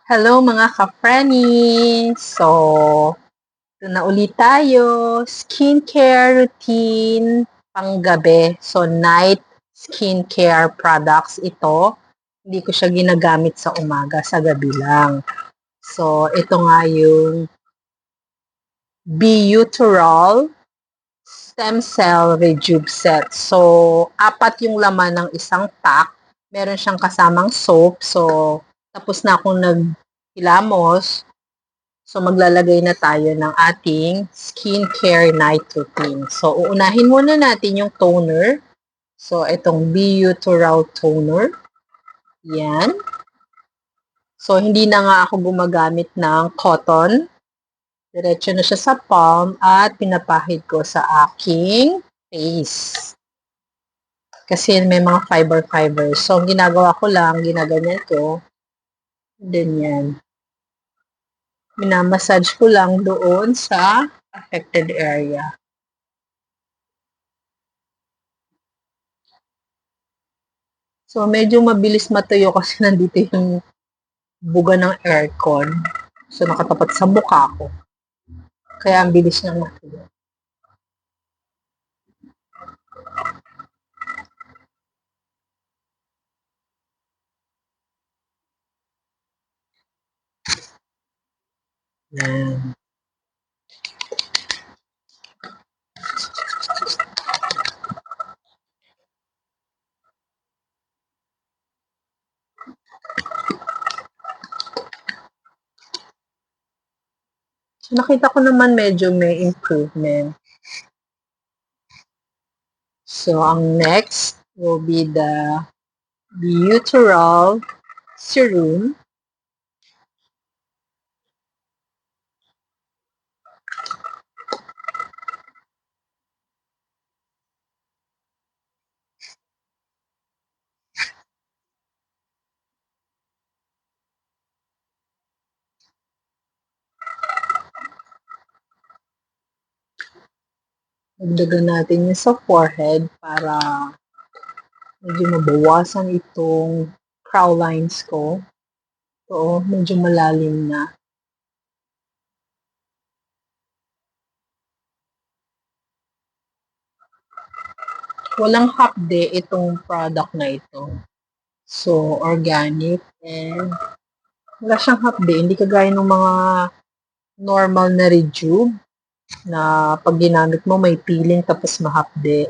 Hello mga ka-Frenny! So, ito na ulit tayo. Skincare routine panggabi. So, night skincare products ito. Hindi ko siya ginagamit sa umaga, sa gabi lang. So, ito nga yung Beautural Stem Cell Rejuve Set. So, 4 yung laman ng isang pack. Meron siyang kasamang soap. So, tapos na akong naghilamos. So, maglalagay na tayo ng ating skincare night routine. So, uunahin muna natin yung toner. So, itong Beautural Toner. Yan. So, hindi na nga ako gumagamit ng cotton. Diretso na siya sa palm at pinapahid ko sa aking face. Kasi may mga fiber. So, ang ginagawa ko lang, ginaganyan ko. Then yan. Minamassage ko lang doon sa affected area. So, medyo mabilis matuyo kasi nandito yung buga ng aircon. So, nakatapat sa mukha ko. Kaya ang bilis niyang matuyo. Yan. So, nakita ko naman medyo may improvement. So, ang next will be the Beautural Serum. Dagdagan natin yun sa forehead para medyo mabawasan itong crown lines ko. So, medyo malalim na. Walang hapde itong product na ito. So, organic and wala siyang hapde. Hindi kagaya ng mga normal na Rejuve na pag ginamit mo may peeling tapos mahapde.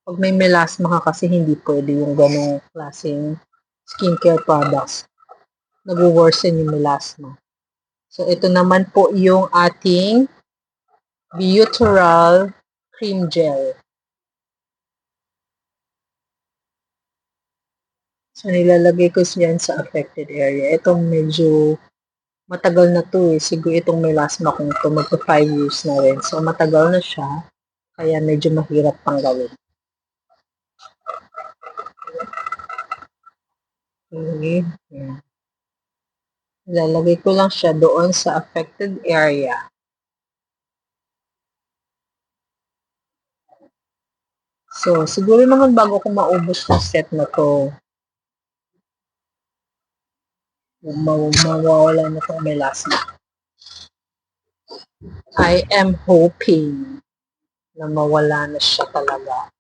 Pag may melasma ka kasi hindi pwede yung ganong klaseng skincare products. Nag-worsen yung melasma. So, ito naman po yung ating Beautural Cream Gel. So, nilalagay ko yan sa affected area. Itong medyo matagal na to eh. Siguro itong melasma kong ito, magpa 5 years na rin. So, matagal na siya. Kaya medyo mahirap pang gawin. Okay. Yan. Ilalagay ko lang siya doon sa affected area. So, siguro naman bago ko maubos yung set na to, mawawala na itong melasma. I am hoping na mawala na siya talaga.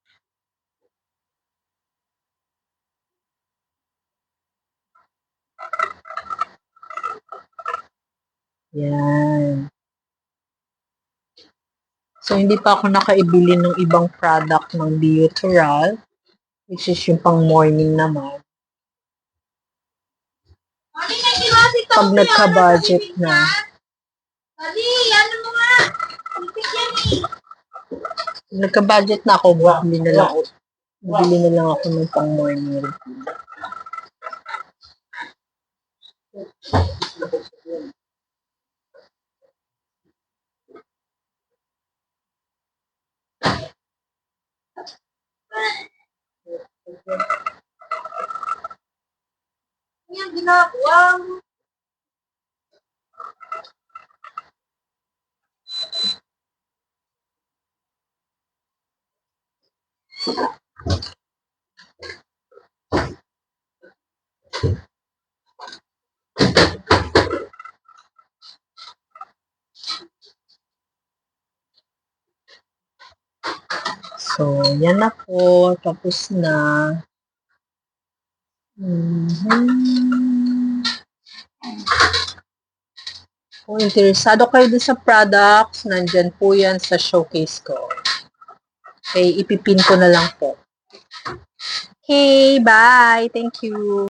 Yan. So, hindi pa ako nakaibili ng ibang product ng Beautural, which is yung pang morning naman. Pag nagka-budget na, nagka-budget na ako, bibili na lang ako ng pang morning routine. Yan, ginagawa mo. So, yan na po. Tapos na. Kung interesado kayo din sa products, nandyan po yan sa showcase ko. Okay, ipipin ko na lang po. Okay, bye! Thank you!